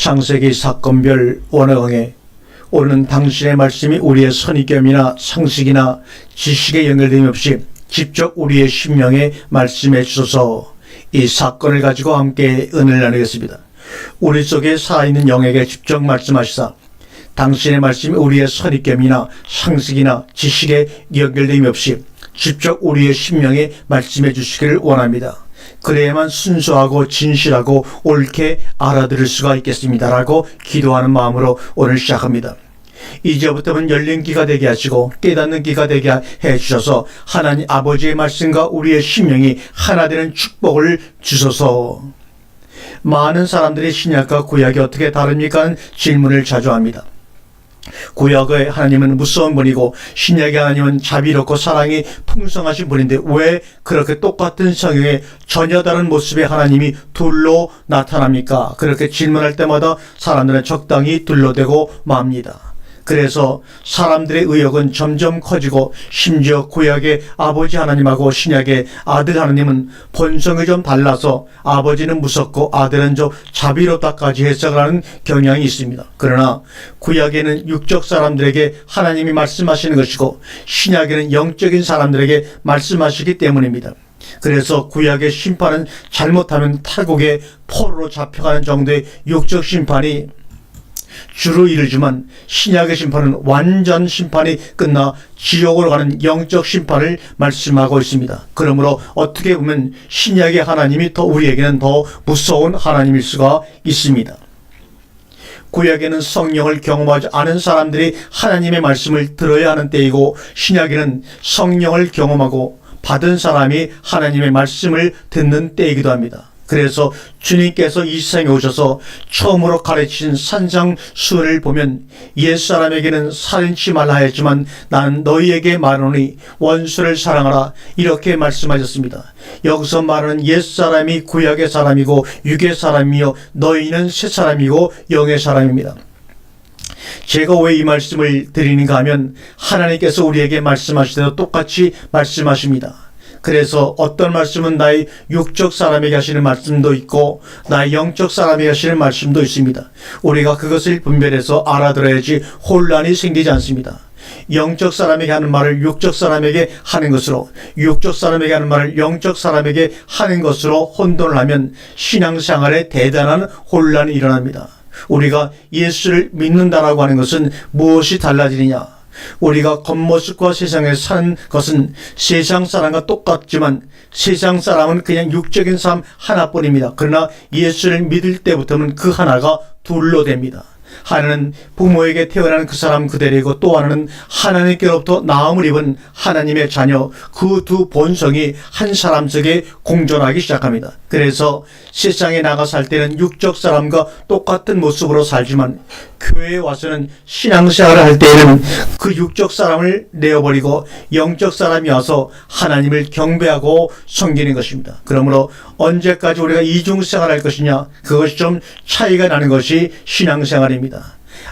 창세기 사건별 원어강에 오늘은 당신의 말씀이 우리의 선입견이나 상식이나 지식에 연결됨이 없이 직접 우리의 심령에 말씀해 주소서. 이 사건을 가지고 함께 은혜를 나누겠습니다. 우리 속에 살아있는 영에게 직접 말씀하시사 당신의 말씀이 우리의 선입견이나 상식이나 지식에 연결됨이 없이 직접 우리의 심령에 말씀해 주시기를 원합니다. 그래야만 순수하고 진실하고 옳게 알아들을 수가 있겠습니다라고 기도하는 마음으로 오늘 시작합니다. 이제부터는 열린 귀가 되게 하시고 깨닫는 귀가 되게 해 주셔서 하나님 아버지의 말씀과 우리의 심령이 하나 되는 축복을 주소서. 많은 사람들이 신약과 구약이 어떻게 다릅니까 하는 질문을 자주 합니다. 구약의 하나님은 무서운 분이고 신약의 하나님은 자비롭고 사랑이 풍성하신 분인데 왜 그렇게 똑같은 성경에 전혀 다른 모습의 하나님이 둘로 나타납니까? 그렇게 질문할 때마다 사람들은 적당히 둘러대고 맙니다. 그래서 사람들의 의혹은 점점 커지고 심지어 구약의 아버지 하나님하고 신약의 아들 하나님은 본성이 좀 달라서 아버지는 무섭고 아들은 좀 자비롭다까지 해석을 하는 경향이 있습니다. 그러나 구약에는 육적 사람들에게 하나님이 말씀하시는 것이고 신약에는 영적인 사람들에게 말씀하시기 때문입니다. 그래서 구약의 심판은 잘못하면 타국의 포로로 잡혀가는 정도의 육적 심판이 주로 이르지만 신약의 심판은 완전 심판이 끝나 지옥으로 가는 영적 심판을 말씀하고 있습니다. 그러므로 어떻게 보면 신약의 하나님이 우리에게는 더 무서운 하나님일 수가 있습니다. 구약에는 성령을 경험하지 않은 사람들이 하나님의 말씀을 들어야 하는 때이고 신약에는 성령을 경험하고 받은 사람이 하나님의 말씀을 듣는 때이기도 합니다. 그래서 주님께서 이 세상에 오셔서 처음으로 가르치신 산상수훈을 보면 옛사람에게는 살인치 말라 했지만 나는 너희에게 말하노니 원수를 사랑하라 이렇게 말씀하셨습니다. 여기서 말하는 옛사람이 구약의 사람이고 육의 사람이요 너희는 새사람이고 영의 사람입니다. 제가 왜 이 말씀을 드리는가 하면 하나님께서 우리에게 말씀하실 때도 똑같이 말씀하십니다. 그래서 어떤 말씀은 나의 육적 사람에게 하시는 말씀도 있고 나의 영적 사람에게 하시는 말씀도 있습니다. 우리가 그것을 분별해서 알아들어야지 혼란이 생기지 않습니다. 영적 사람에게 하는 말을 육적 사람에게 하는 것으로 육적 사람에게 하는 말을 영적 사람에게 하는 것으로 혼돈을 하면 신앙생활에 대단한 혼란이 일어납니다. 우리가 예수를 믿는다라고 하는 것은 무엇이 달라지느냐? 우리가 겉모습과 세상에 사는 것은 세상 사람과 똑같지만 세상 사람은 그냥 육적인 삶 하나뿐입니다. 그러나 예수를 믿을 때부터는 그 하나가 둘로 됩니다. 하나는 부모에게 태어난 그 사람 그대로이고 또 하나는 하나님께로부터 나음을 입은 하나님의 자녀, 그 두 본성이 한 사람 속에 공존하기 시작합니다. 그래서 세상에 나가 살 때는 육적 사람과 똑같은 모습으로 살지만 교회에 와서는 신앙생활을 할 때에는 그 육적 사람을 내어버리고 영적 사람이 와서 하나님을 경배하고 섬기는 것입니다. 그러므로 언제까지 우리가 이중생활을 할 것이냐, 그것이 좀 차이가 나는 것이 신앙생활입니다.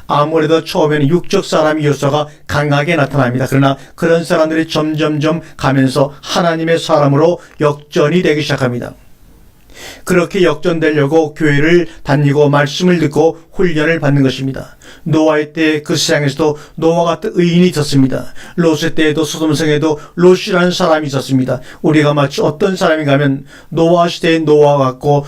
아무래도 처음에는 육적 사람의 요소가 강하게 나타납니다. 그러나 그런 사람들이 점점점 가면서 하나님의 사람으로 역전이 되기 시작합니다. 그렇게 역전되려고 교회를 다니고 말씀을 듣고 훈련을 받는 것입니다. 노아의 때 그 세상에서도 노아 같은 의인이 있었습니다. 롯의 때에도 소돔성에도 롯이라는 사람이 있었습니다. 우리가 마치 어떤 사람인가 하면 노아 시대의 노아 같고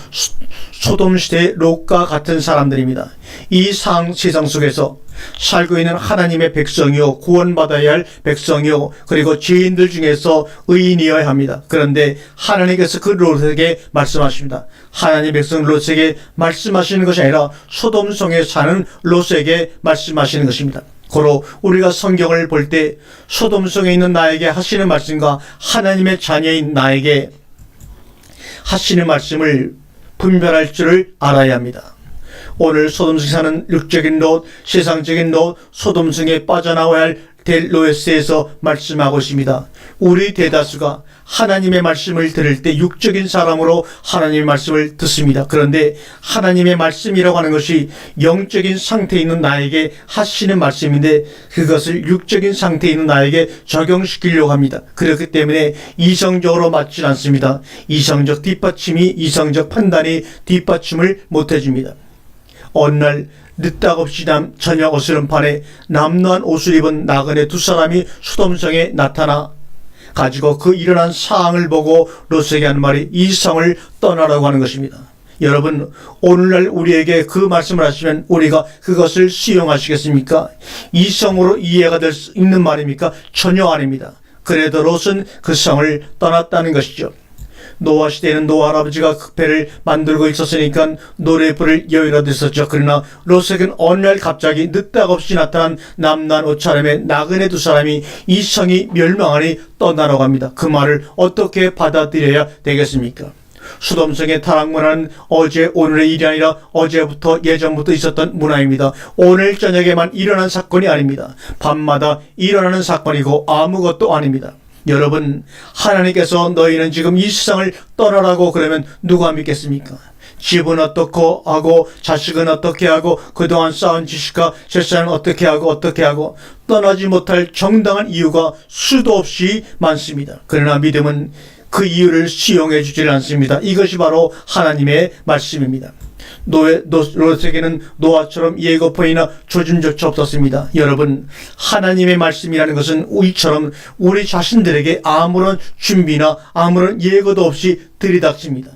소돔 시대의 롯과 같은 사람들입니다. 이 세상 속에서 살고 있는 하나님의 백성이요 구원받아야 할 백성이요 그리고 죄인들 중에서 의인이어야 합니다. 그런데 하나님께서 그 롯에게 말씀하십니다. 하나님의 백성 롯에게 말씀하시는 것이 아니라 소돔성에 사는 롯에게 말씀하시는 것입니다. 고로 우리가 성경을 볼 때 소돔성에 있는 나에게 하시는 말씀과 하나님의 자녀인 나에게 하시는 말씀을 분별할 줄을 알아야 합니다. 오늘 소돔성에 사는 육적인 롯, 세상적인 롯, 소돔성에 빠져나와야 할 델로에스에서 말씀하고 있습니다. 우리 대다수가 하나님의 말씀을 들을 때 육적인 사람으로 하나님의 말씀을 듣습니다. 그런데 하나님의 말씀이라고 하는 것이 영적인 상태에 있는 나에게 하시는 말씀인데 그것을 육적인 상태에 있는 나에게 적용시키려고 합니다. 그렇기 때문에 이성적으로 맞지 않습니다. 이성적 뒷받침이 이성적 판단이 뒷받침을 못해줍니다. 어느 날 늦다없이 저녁 어스름판에 남루한 옷을 입은 나그네 두 사람이 수돔성에 나타나 가지고 그 일어난 상황을 보고 롯에게 하는 말이 이 성을 떠나라고 하는 것입니다. 여러분, 오늘날 우리에게 그 말씀을 하시면 우리가 그것을 수용하시겠습니까? 이성으로 이해가 될 수 있는 말입니까? 전혀 아닙니다. 그래도 롯은 그 성을 떠났다는 것이죠. 노아 시대에는 노아 할아버지가 그 배를 만들고 있었으니까 노래 부를 여유라도 있었죠. 그러나 롯에게는 어느 날 갑자기 늦다없이 나타난 남난 옷차림의 나그네 두 사람이 이 성이 멸망하니 떠나라고 합니다. 그 말을 어떻게 받아들여야 되겠습니까? 수돔성의 타락 문화는 어제 오늘의 일이 아니라 어제부터 예전부터 있었던 문화입니다. 오늘 저녁에만 일어난 사건이 아닙니다. 밤마다 일어나는 사건이고 아무것도 아닙니다. 여러분, 하나님께서 너희는 지금 이 세상을 떠나라고 그러면 누가 믿겠습니까? 집은 어떻게 하고 자식은 어떻게 하고 그동안 쌓은 지식과 재산은 어떻게 하고 떠나지 못할 정당한 이유가 수도 없이 많습니다. 그러나 믿음은 그 이유를 수용해 주질 않습니다. 이것이 바로 하나님의 말씀입니다. 롯에게는 노아처럼 예고편이나 조짐조차 없었습니다. 여러분, 하나님의 말씀이라는 것은 우리처럼 우리 자신들에게 아무런 준비나 아무런 예고도 없이 들이닥칩니다.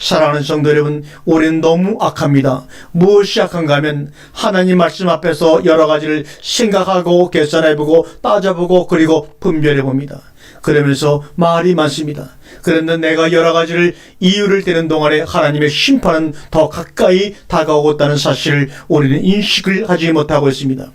사랑하는 성도 여러분, 우리는 너무 악합니다. 무엇이 악한가 하면 하나님 말씀 앞에서 여러 가지를 생각하고 계산해보고 따져보고 그리고 분별해봅니다. 그러면서 말이 많습니다. 그런데 내가 여러 가지를 이유를 대는 동안에 하나님의 심판은 더 가까이 다가오고 있다는 사실을 우리는 인식을 하지 못하고 있습니다.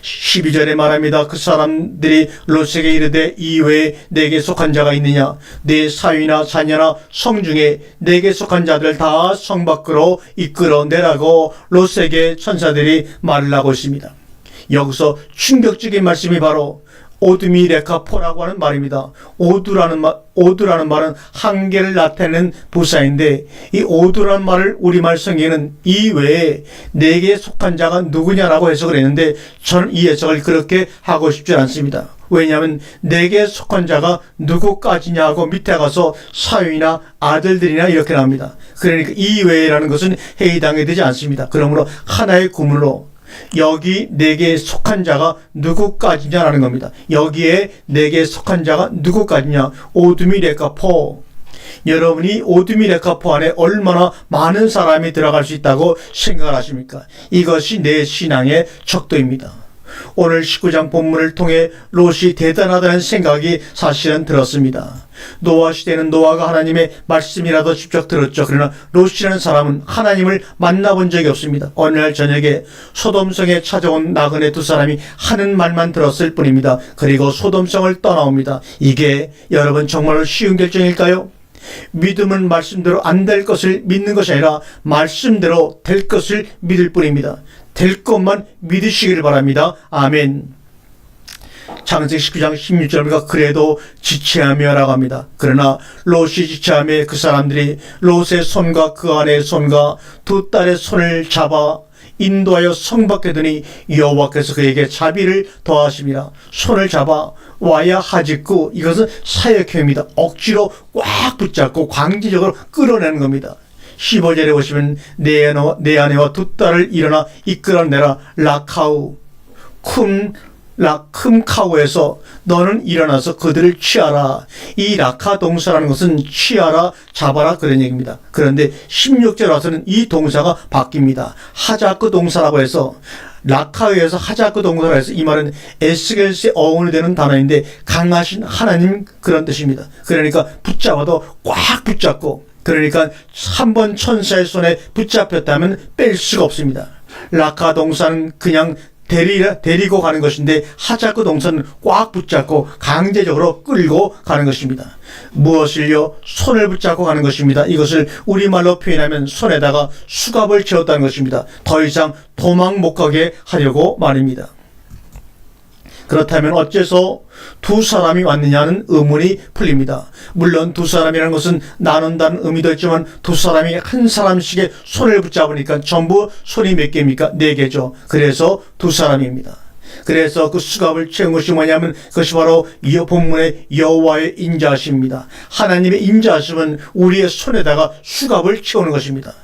12절에 말합니다. 그 사람들이 롯에게 이르되 이외에 내게 속한 자가 있느냐? 내 사위나 자녀나 성 중에 내게 속한 자들 다 성 밖으로 이끌어내라고 롯에게 천사들이 말을 하고 있습니다. 여기서 충격적인 말씀이 바로 오두미 레카포라고 하는 말입니다. 오두라는 말은 한계를 나타내는 부사인데 이 오두라는 말을 우리말 성경에는 이외에 내게 속한 자가 누구냐라고 해석을 했는데 저는 이 해석을 그렇게 하고 싶지 않습니다. 왜냐하면 내게 속한 자가 누구까지냐 하고 밑에 가서 사위나 아들들이나 이렇게 나옵니다. 그러니까 이외라는 것은 해당이 되지 않습니다. 그러므로 하나의 구문으로 여기 내게 속한 자가 누구까지냐라는 겁니다. 여기에 내게 속한 자가 누구까지냐? 오두미 레카포. 여러분이 오두미 레카포 안에 얼마나 많은 사람이 들어갈 수 있다고 생각을 하십니까? 이것이 내 신앙의 척도입니다. 오늘 19장 본문을 통해 롯이 대단하다는 생각이 사실은 들었습니다. 노아 시대는 노아가 하나님의 말씀이라도 직접 들었죠. 그러나 롯이라는 사람은 하나님을 만나본 적이 없습니다. 어느 날 저녁에 소돔성에 찾아온 나그네 두 사람이 하는 말만 들었을 뿐입니다. 그리고 소돔성을 떠나옵니다. 이게 여러분 정말로 쉬운 결정일까요? 믿음은 말씀대로 안 될 것을 믿는 것이 아니라 말씀대로 될 것을 믿을 뿐입니다. 될 것만 믿으시기를 바랍니다. 아멘. 창세기 19장 16절과 그래도 지체하며 라고 합니다. 그러나 롯이 지체하며 그 사람들이 롯의 손과 그 아내의 손과 두 딸의 손을 잡아 인도하여 성 밖에 두니 여호와께서 그에게 자비를 더하심이라. 손을 잡아 와야 하직구, 이것은 사역형입니다. 억지로 꽉 붙잡고 강제적으로 끌어내는 겁니다. 15절에 보시면 내 아내와 두 딸을 일어나 이끌어내라. 라카우 큼카우에서 너는 일어나서 그들을 취하라. 이 라카 동사라는 것은 취하라, 잡아라 그런 얘기입니다. 그런데 16절 와서는 이 동사가 바뀝니다. 하자크 동사라고 해서 라카에서 하자크 동사라고 해서 이 말은 에스겔스에 어원이 되는 단어인데 강하신 하나님 그런 뜻입니다. 그러니까 붙잡아도 꽉 붙잡고, 그러니까 한 번 천사의 손에 붙잡혔다면 뺄 수가 없습니다. 라카 동사는 그냥 데리고 가는 것인데 하자크 동사는 꽉 붙잡고 강제적으로 끌고 가는 것입니다. 무엇을요? 손을 붙잡고 가는 것입니다. 이것을 우리말로 표현하면 손에다가 수갑을 채웠다는 것입니다. 더 이상 도망 못 가게 하려고 말입니다. 그렇다면 어째서 두 사람이 왔느냐는 의문이 풀립니다. 물론 두 사람이라는 것은 나눈다는 의미도 있지만 두 사람이 한 사람씩의 손을 붙잡으니까 전부 손이 몇 개입니까? 4개죠. 그래서 두 사람입니다. 그래서 그 수갑을 채운 것이 뭐냐면 그것이 바로 이 본문의 여호와의 인자하심입니다. 하나님의 인자하심은 우리의 손에다가 수갑을 채우는 것입니다.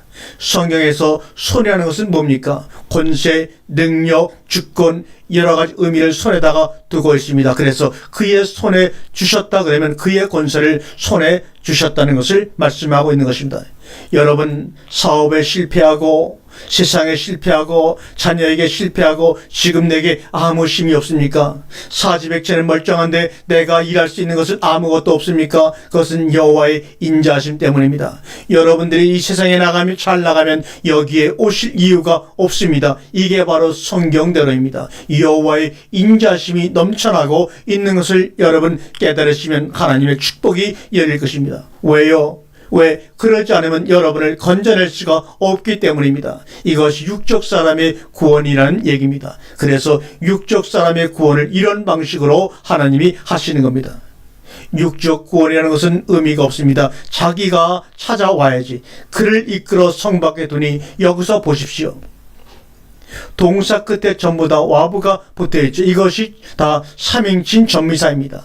성경에서 손이라는 것은 뭡니까? 권세, 능력, 주권, 여러 가지 의미를 손에다가 두고 있습니다. 그래서 그의 손에 주셨다 그러면 그의 권세를 손에 주셨다는 것을 말씀하고 있는 것입니다. 여러분, 사업에 실패하고 세상에 실패하고 자녀에게 실패하고 지금 내게 아무 힘이 없습니까? 사지백체는 멀쩡한데 내가 일할 수 있는 것은 아무것도 없습니까? 그것은 여호와의 인자하심 때문입니다. 여러분들이 이 세상에 나가면 잘 나가면 여기에 오실 이유가 없습니다. 이게 바로 성경대로입니다. 여호와의 인자하심이 넘쳐나고 있는 것을 여러분 깨달으시면 하나님의 축복이 열릴 것입니다. 왜요? 왜? 그러지 않으면 여러분을 건져낼 수가 없기 때문입니다. 이것이 육적 사람의 구원이라는 얘기입니다. 그래서 육적 사람의 구원을 이런 방식으로 하나님이 하시는 겁니다. 육적 구원이라는 것은 의미가 없습니다. 자기가 찾아와야지. 그를 이끌어 성 밖에 두니 여기서 보십시오. 동사 끝에 전부 다 와부가 붙어있죠. 이것이 다 3인칭 전미사입니다.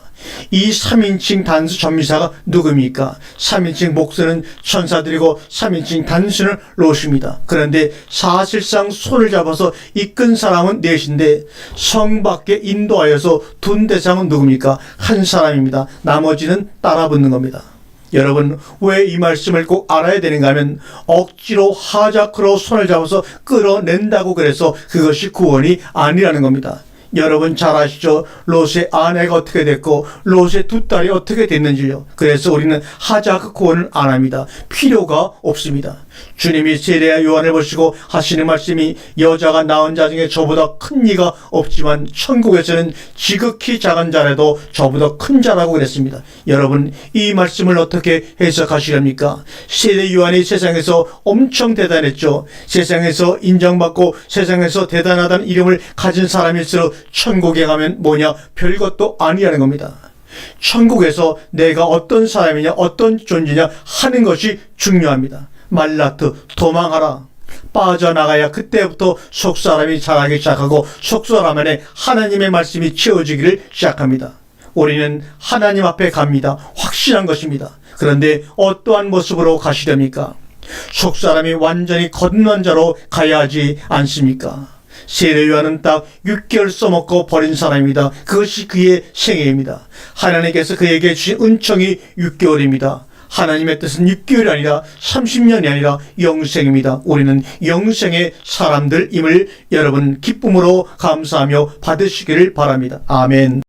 이 3인칭 단수 전미사가 누굽니까? 3인칭 목수는 천사들이고 3인칭 단수는 롯입니다. 그런데 사실상 손을 잡아서 이끈 사람은 넷인데 성 밖에 인도하여서 둔 대상은 누굽니까? 한 사람입니다. 나머지는 따라붙는 겁니다. 여러분, 왜 이 말씀을 꼭 알아야 되는가 하면 억지로 하자크로 손을 잡아서 끌어낸다고 그래서 그것이 구원이 아니라는 겁니다. 여러분 잘 아시죠? 롯의 아내가 어떻게 됐고 롯의 두 딸이 어떻게 됐는지요. 그래서 우리는 하자크 구원을 안 합니다. 필요가 없습니다. 주님이 세례야 요한을 보시고 하시는 말씀이 여자가 낳은 자 중에 저보다 큰 이가 없지만 천국에서는 지극히 작은 자라도 저보다 큰 자라고 그랬습니다. 여러분, 이 말씀을 어떻게 해석하시렵니까? 세례 요한이 세상에서 엄청 대단했죠. 세상에서 인정받고 세상에서 대단하다는 이름을 가진 사람일수록 천국에 가면 뭐냐? 별것도 아니라는 겁니다. 천국에서 내가 어떤 사람이냐 어떤 존재냐 하는 것이 중요합니다. 말라트, 도망하라. 빠져나가야 그때부터 속사람이 자라기 시작하고 속사람 안에 하나님의 말씀이 채워지기를 시작합니다. 우리는 하나님 앞에 갑니다. 확실한 것입니다. 그런데 어떠한 모습으로 가시렵니까? 속사람이 완전히 건넌 자로 가야 하지 않습니까? 세례 요한은 딱 6개월 써먹고 버린 사람입니다. 그것이 그의 생애입니다. 하나님께서 그에게 주신 은총이 6개월입니다. 하나님의 뜻은 6개월이 아니라 30년이 아니라 영생입니다. 우리는 영생의 사람들임을 여러분 기쁨으로 감사하며 받으시기를 바랍니다. 아멘.